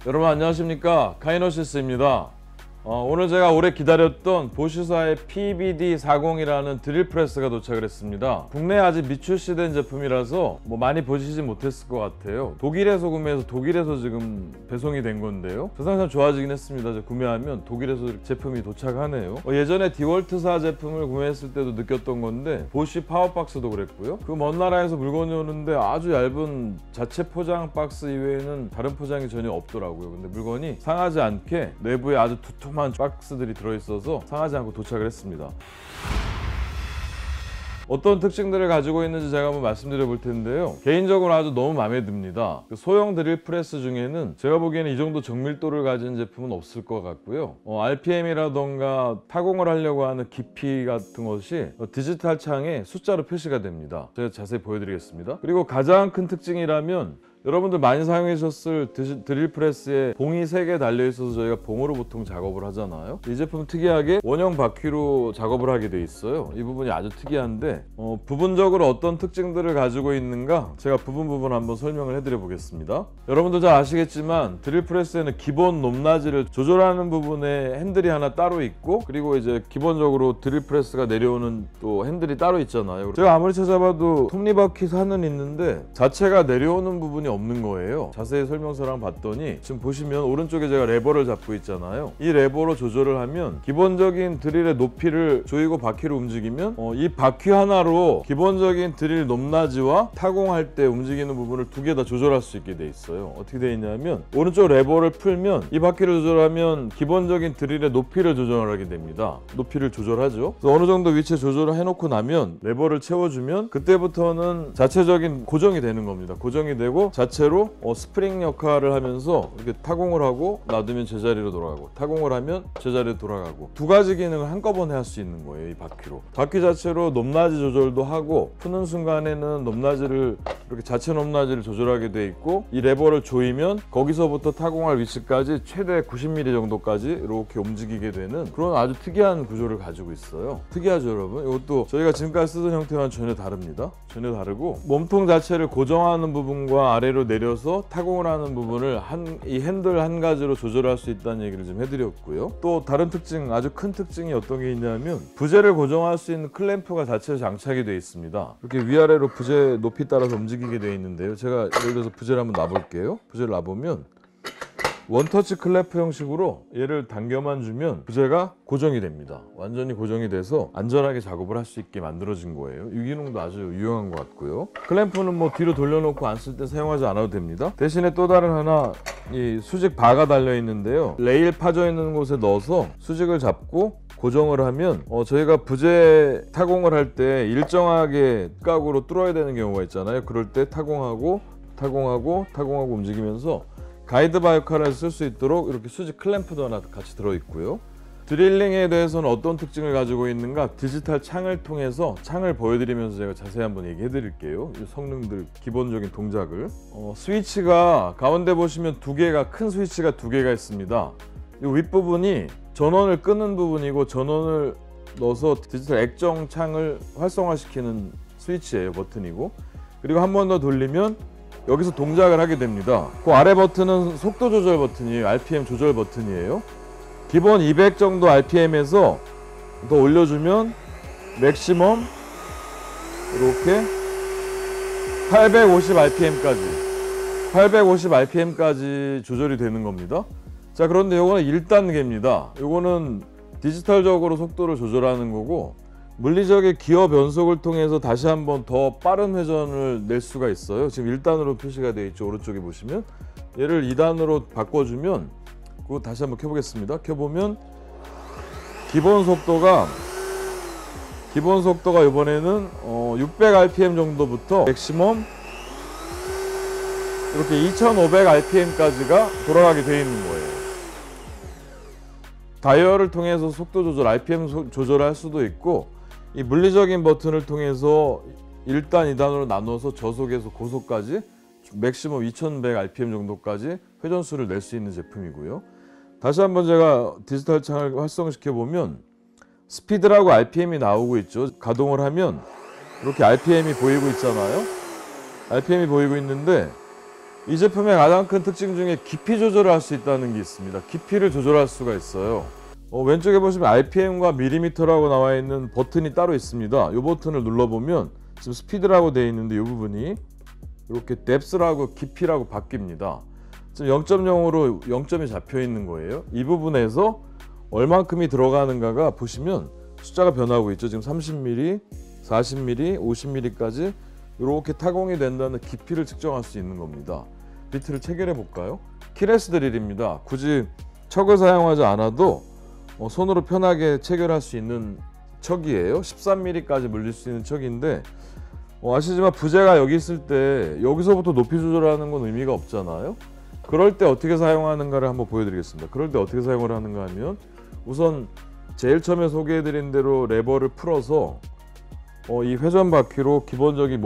여러분 안녕하십니까, 카이너시스입니다. 오늘 제가 오래 기다렸던 보쉬사의 PBD40이라는 드릴 프레스가 도착을 했습니다. 국내에 아직 미출시된 제품이라서 많이 보시지 못했을 것 같아요. 독일에서 구매해서 독일에서 지금 배송이 된 건데요, 세상이 참 좋아지긴 했습니다. 제가 구매하면 독일에서 제품이 도착하네요. 예전에 디월트사 제품을 구매했을 때도 느꼈던 건데 보쉬 파워박스도 그랬고요. 그 먼 나라에서 물건이 오는데 아주 얇은 자체 포장 박스 이외에는 다른 포장이 전혀 없더라고요. 근데 물건이 상하지 않게 내부에 아주 두툼한 박스들이 들어있어서 상하지 않고 도착을 했습니다. 어떤 특징들을 가지고 있는지 제가 한번 말씀드려 볼 텐데요, 개인적으로 아주 너무 마음에 듭니다. 소형 드릴 프레스 중에는 제가 보기에는 이 정도 정밀도를 가진 제품은 없을 것 같고요. RPM이라던가 타공을 하려고 하는 깊이 같은 것이 디지털 창에 숫자로 표시가 됩니다. 제가 자세히 보여드리겠습니다. 그리고 가장 큰 특징이라면, 여러분들 많이 사용하셨을 드릴 프레스에 봉이 3개 달려있어서 저희가 봉으로 보통 작업을 하잖아요. 이 제품은 특이하게 원형 바퀴로 작업을 하게 돼 있어요. 이 부분이 아주 특이한데 부분적으로 어떤 특징들을 가지고 있는가, 제가 부분 한번 설명을 해드려 보겠습니다. 여러분들 잘 아시겠지만 드릴 프레스에는 기본 높낮이를 조절하는 부분에 핸들이 하나 따로 있고, 그리고 이제 기본적으로 드릴 프레스가 내려오는 또 핸들이 따로 있잖아요. 제가 아무리 찾아봐도 톱니바퀴3은 있는데 자체가 내려오는 부분이 없는 거예요. 자세히 설명서랑 봤더니 지금 보시면 오른쪽에 제가 레버를 잡고 있잖아요. 이 레버로 조절을 하면 기본적인 드릴의 높이를 조이고 바퀴를 움직이면 이 바퀴 하나로 기본적인 드릴 높낮이와 타공할 때 움직이는 부분을 2개 다 조절할 수 있게 돼 있어요. 어떻게 돼 있냐면, 오른쪽 레버를 풀면 이 바퀴를 조절하면 기본적인 드릴의 높이를 조절하게 됩니다. 높이를 조절하죠. 그래서 어느 정도 위치에 조절을 해놓고 나면 레버를 채워주면 그때부터는 자체적인 고정이 되는 겁니다. 고정이 되고 자체로 스프링 역할을 하면서 이렇게 타공을 하고 놔두면 제자리로 돌아가고, 타공을 하면 제자리로 돌아가고, 2가지 기능을 한꺼번에 할 수 있는 거예요. 이 바퀴로. 바퀴 자체로 높낮이 조절도 하고, 푸는 순간에는 높낮이를 이렇게 자체 높낮이를 조절하게 돼 있고, 이 레버를 조이면 거기서부터 타공할 위치까지 최대 90mm 정도까지 이렇게 움직이게 되는 그런 아주 특이한 구조를 가지고 있어요. 특이하죠, 여러분? 이것도 저희가 지금까지 쓰던 형태와는 전혀 다릅니다. 전혀 다르고, 몸통 자체를 고정하는 부분과 아래로 내려서 타공을 하는 부분을 이 핸들 한 가지로 조절할 수 있다는 얘기를 좀 해드렸고요. 또 다른 특징, 아주 큰 특징이 어떤 게 있냐면, 부재를 고정할 수 있는 클램프가 자체로 장착이 되어 있습니다. 이렇게 위아래로 부재 높이 따라서 움직이게 되어 있는데요, 제가 예를 들어서 부재를 한번 놔볼게요. 부재를 놔보면 원터치 클램프 형식으로 얘를 당겨만 주면 부재가 고정이 됩니다. 완전히 고정이 돼서 안전하게 작업을 할 수 있게 만들어진 거예요. 이 기능도 아주 유용한 것 같고요. 클램프는 뒤로 돌려놓고 안 쓸 때 사용하지 않아도 됩니다. 대신에 또 다른 하나, 이 수직 바가 달려 있는데요, 레일 파져 있는 곳에 넣어서 수직을 잡고 고정을 하면 저희가 부재 타공을 할 때 일정하게 각으로 뚫어야 되는 경우가 있잖아요. 그럴 때 타공하고 움직이면서 가이드바 역할을 쓸 수 있도록 이렇게 수직 클램프도 하나 같이 들어있고요. 드릴링에 대해서는 어떤 특징을 가지고 있는가, 디지털 창을 통해서 창을 보여드리면서 제가 자세히 한번 얘기해 드릴게요. 이 성능들, 기본적인 동작을. 스위치가 가운데 보시면 큰 스위치가 2개가 있습니다. 이 윗부분이 전원을 끄는 부분이고, 전원을 넣어서 디지털 액정 창을 활성화시키는 스위치예요. 버튼이고, 그리고 한 번 더 돌리면 여기서 동작을 하게 됩니다. 그 아래 버튼은 속도 조절 버튼이에요. RPM 조절 버튼이에요. 기본 200 정도 RPM에서 더 올려주면 맥시멈 이렇게 850 RPM까지 조절이 되는 겁니다. 자, 그런데 이거는 1단계입니다. 이거는 디지털적으로 속도를 조절하는 거고, 물리적인 기어 변속을 통해서 다시 한번 더 빠른 회전을 낼 수가 있어요. 지금 1단으로 표시가 되어 있죠. 오른쪽에 보시면 얘를 2단으로 바꿔주면, 그거 다시 한번 켜보겠습니다. 켜보면 기본 속도가 이번에는 600 RPM 정도부터 맥시멈 이렇게 2500 RPM까지가 돌아가게 되어 있는 거예요. 다이얼을 통해서 속도 조절, RPM 조절할 수도 있고, 이 물리적인 버튼을 통해서 1단, 2단으로 나눠서 저속에서 고속까지 맥시멈 2100 RPM 정도까지 회전수를 낼 수 있는 제품이고요. 다시 한번 제가 디지털 창을 활성시켜 보면 스피드라고 RPM이 나오고 있죠. 가동을 하면 이렇게 RPM이 보이고 있잖아요. RPM이 보이고 있는데 이 제품의 가장 큰 특징 중에 깊이 조절을 할 수 있다는 게 있습니다. 깊이를 조절할 수가 있어요. 왼쪽에 보시면 RPM과 밀리미터라고 나와 있는 버튼이 따로 있습니다. 이 버튼을 눌러보면 지금 스피드라고 되어 있는데 이 부분이 이렇게 뎁스라고 깊이라고 바뀝니다. 지금 0.0으로 0점이 잡혀 있는 거예요. 이 부분에서 얼만큼이 들어가는가가 보시면 숫자가 변하고 있죠. 지금 30mm, 40mm, 50mm까지 이렇게 타공이 된다는 깊이를 측정할 수 있는 겁니다. 비트를 체결해 볼까요? 키레스 드릴입니다. 굳이 척을 사용하지 않아도 손으로 편하게 체결할 수 있는 척이에요. 13mm까지 물릴 수 있는 척인데 아시지만 부재가 여기 있을 때 여기서부터 높이 조절하는 건 의미가 없잖아요. 그럴 때 어떻게 사용하는가를 한번 보여드리겠습니다. 그럴 때 어떻게 사용을 하는가 하면 우선 제일 처음에 소개해드린 대로 레버를 풀어서 이 회전 바퀴로 기본적인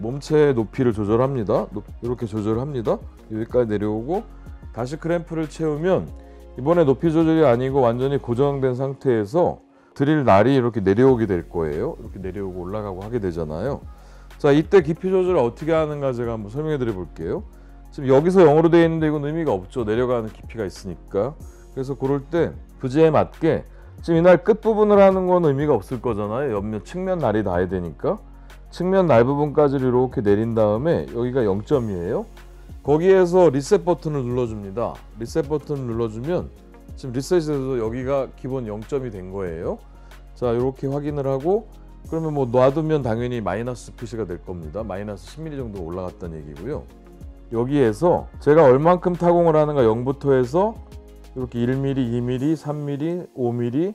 몸체의 높이를 조절합니다. 이렇게 조절합니다. 여기까지 내려오고 다시 클램프를 채우면 이번에 높이 조절이 아니고 완전히 고정된 상태에서 드릴 날이 이렇게 내려오게 될 거예요. 이렇게 내려오고 올라가고 하게 되잖아요. 자, 이때 깊이 조절을 어떻게 하는가 제가 한번 설명해 드려 볼게요. 지금 여기서 0으로 되어 있는데 이건 의미가 없죠. 내려가는 깊이가 있으니까. 그래서 그럴 때 부재에 맞게 지금 이 날 끝부분을 하는 건 의미가 없을 거잖아요. 옆면 측면 날이 닿아야 되니까 측면 날 부분까지를 이렇게 내린 다음에 여기가 0점이에요. 거기에서 리셋 버튼을 눌러줍니다. 리셋 버튼을 눌러주면 지금 리셋에서 여기가 기본 0점이 된 거예요. 자, 이렇게 확인을 하고 그러면 뭐 놔두면 당연히 마이너스 표시가 될 겁니다. 마이너스 10mm 정도 올라갔다는 얘기고요. 여기에서 제가 얼만큼 타공을 하는가 0부터 해서 이렇게 1mm, 2mm, 3mm, 5mm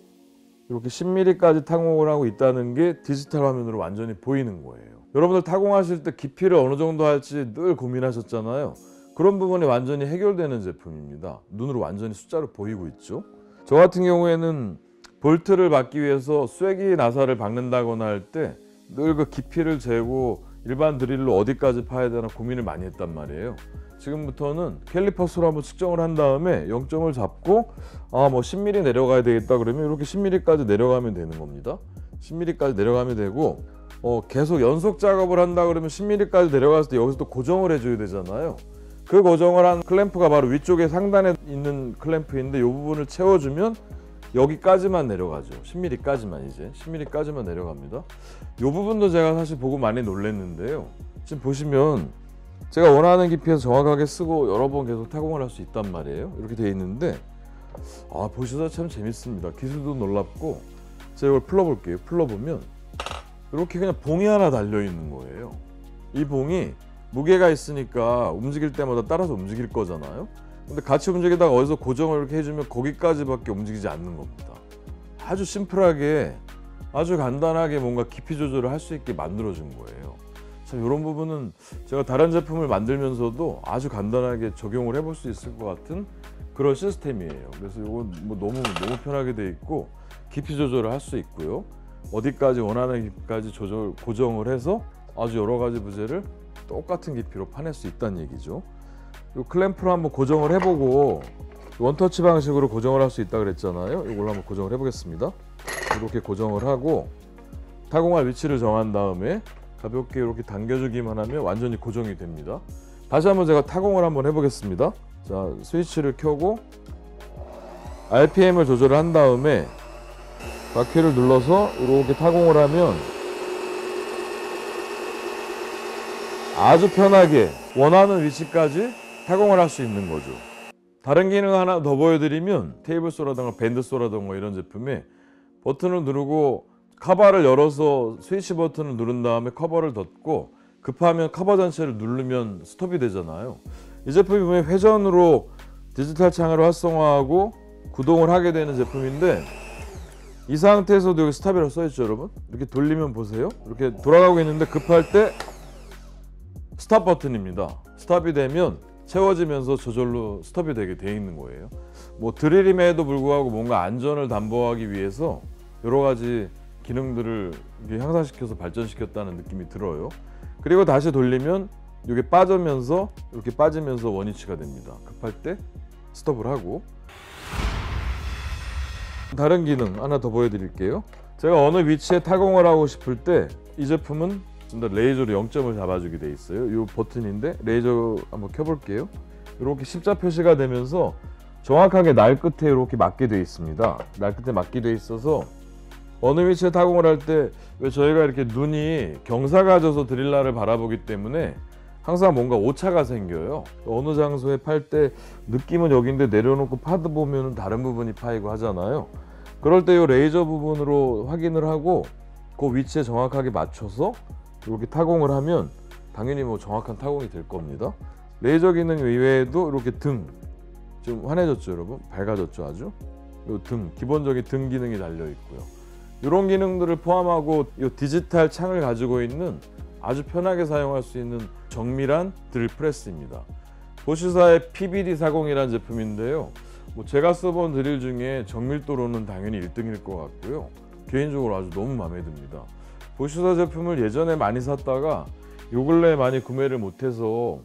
이렇게 10mm까지 타공을 하고 있다는 게 디지털 화면으로 완전히 보이는 거예요. 여러분들 타공하실 때 깊이를 어느 정도 할지 늘 고민하셨잖아요. 그런 부분이 완전히 해결되는 제품입니다. 눈으로 완전히 숫자로 보이고 있죠. 저 같은 경우에는 볼트를 받기 위해서 쐐기 나사를 박는다거나 할 때 늘 그 깊이를 재고 일반 드릴로 어디까지 파야 되나 고민을 많이 했단 말이에요. 지금부터는 캘리퍼스로 한번 측정을 한 다음에 0점을 잡고 뭐 10mm 내려가야 되겠다 그러면 이렇게 10mm까지 내려가면 되는 겁니다. 10mm까지 내려가면 되고 계속 연속 작업을 한다 그러면 10mm까지 내려갔을 때 여기서 또 고정을 해줘야 되잖아요. 그 고정을 한 클램프가 바로 위쪽에 상단에 있는 클램프인데 이 부분을 채워주면 여기까지만 내려가죠. 10mm까지만 이제 10mm까지만 내려갑니다. 이 부분도 제가 사실 보고 많이 놀랐는데요. 지금 보시면 제가 원하는 깊이에서 정확하게 쓰고 여러 번 계속 타공을 할 수 있단 말이에요. 이렇게 되어 있는데 보셔서 참 재밌습니다. 기술도 놀랍고 제가 이걸 풀어볼게요. 풀어보면 이렇게 그냥 봉이 하나 달려 있는 거예요. 이 봉이 무게가 있으니까 움직일 때마다 따라서 움직일 거잖아요. 근데 같이 움직이다가 어디서 고정을 이렇게 해주면 거기까지밖에 움직이지 않는 겁니다. 아주 심플하게 아주 간단하게 뭔가 깊이 조절을 할 수 있게 만들어준 거예요. 참 이런 부분은 제가 다른 제품을 만들면서도 아주 간단하게 적용을 해볼 수 있을 것 같은 그런 시스템이에요. 그래서 이건 뭐 너무 편하게 돼 있고 깊이 조절을 할 수 있고요. 어디까지 원하는 깊이까지 고정을 해서 아주 여러 가지 부재를 똑같은 깊이로 파낼 수 있다는 얘기죠. 이 클램프로 한번 고정을 해보고 원터치 방식으로 고정을 할 수 있다 그랬잖아요. 이걸로 한번 고정을 해보겠습니다. 이렇게 고정을 하고 타공할 위치를 정한 다음에 가볍게 이렇게 당겨주기만 하면 완전히 고정이 됩니다. 다시 한번 제가 타공을 한번 해보겠습니다. 자, 스위치를 켜고 RPM을 조절을 한 다음에 바퀴를 눌러서 이렇게 타공을 하면 아주 편하게 원하는 위치까지 타공을 할 수 있는 거죠. 다른 기능 하나 더 보여드리면 테이블소라든가 밴드소라든가 이런 제품에 버튼을 누르고 커버를 열어서 스위치 버튼을 누른 다음에 커버를 닫고 급하면 커버 전체를 누르면 스톱이 되잖아요. 이 제품이 보면 회전으로 디지털 창을 활성화하고 구동을 하게 되는 제품인데 이 상태에서도 여기 스탑이라고 써있죠 여러분. 이렇게 돌리면 보세요. 이렇게 돌아가고 있는데 급할 때 스탑 버튼입니다. 스탑이 되면 채워지면서 저절로 스톱이 되게 돼 있는 거예요. 뭐 드릴임에도 불구하고 뭔가 안전을 담보하기 위해서 여러 가지 기능들을 향상시켜서 발전시켰다는 느낌이 들어요. 그리고 다시 돌리면 이게 빠지면서 이렇게 빠지면서 원위치가 됩니다. 급할 때 스톱을 하고. 다른 기능 하나 더 보여드릴게요. 제가 어느 위치에 타공을 하고 싶을 때 이 제품은 레이저로 0점을 잡아주게 돼 있어요. 이 버튼인데 레이저 한번 켜볼게요. 이렇게 십자 표시가 되면서 정확하게 날 끝에 이렇게 맞게 돼 있습니다. 날 끝에 맞게 돼 있어서 어느 위치에 타공을 할 때 왜 저희가 이렇게 눈이 경사가 져서 드릴라를 바라보기 때문에 항상 뭔가 오차가 생겨요. 어느 장소에 팔 때 느낌은 여기인데 내려놓고 파드 보면 다른 부분이 파이고 하잖아요. 그럴 때 이 레이저 부분으로 확인을 하고 그 위치에 정확하게 맞춰서 이렇게 타공을 하면 당연히 뭐 정확한 타공이 될 겁니다. 레이저 기능 이외에도 이렇게 등 좀 환해졌죠, 여러분? 밝아졌죠, 아주? 이 등, 기본적인 등 기능이 달려 있고요. 이런 기능들을 포함하고 이 디지털 창을 가지고 있는 아주 편하게 사용할 수 있는 정밀한 드릴 프레스입니다. 보시사의 PBD40이라는 제품인데요. 제가 써본 드릴 중에 정밀도로는 당연히 1등일 것 같고요. 개인적으로 아주 너무 마음에 듭니다. 보시사 제품을 예전에 많이 샀다가 요 근래에 많이 구매를 못해서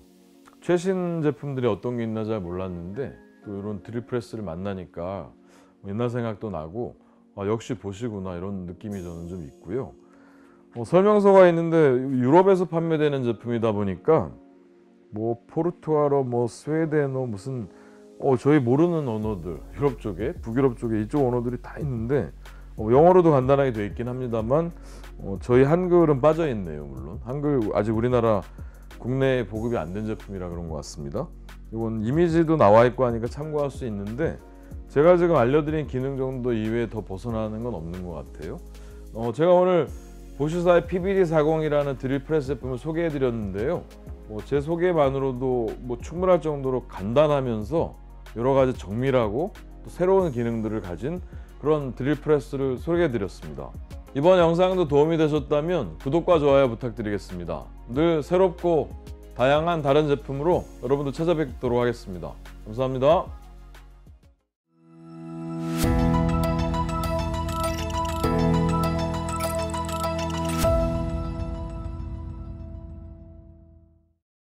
최신 제품들이 어떤 게 있나 잘 몰랐는데 또 이런 드릴 프레스를 만나니까 옛날 생각도 나고 역시 보시구나 이런 느낌이 저는 좀 있고요. 설명서가 있는데 유럽에서 판매되는 제품이다 보니까 포르투갈어, 스웨덴어, 무슨 저희 모르는 언어들, 유럽 쪽에, 북유럽 쪽에 이쪽 언어들이 다 있는데 영어로도 간단하게 되어 있긴 합니다만 저희 한글은 빠져 있네요. 물론 한글 아직 우리나라 국내에 보급이 안 된 제품이라 그런 것 같습니다. 이건 이미지도 나와 있고 하니까 참고할 수 있는데 제가 지금 알려드린 기능 정도 이외에 더 벗어나는 건 없는 것 같아요. 제가 오늘 보시사의 PBD40이라는 드릴 프레스 제품을 소개해 드렸는데요. 제 소개만으로도 충분할 정도로 간단하면서 여러 가지 정밀하고 또 새로운 기능들을 가진 그런 드릴 프레스를 소개해 드렸습니다. 이번 영상도 도움이 되셨다면 구독과 좋아요 부탁드리겠습니다. 늘 새롭고 다양한 다른 제품으로 여러분들 찾아뵙도록 하겠습니다. 감사합니다.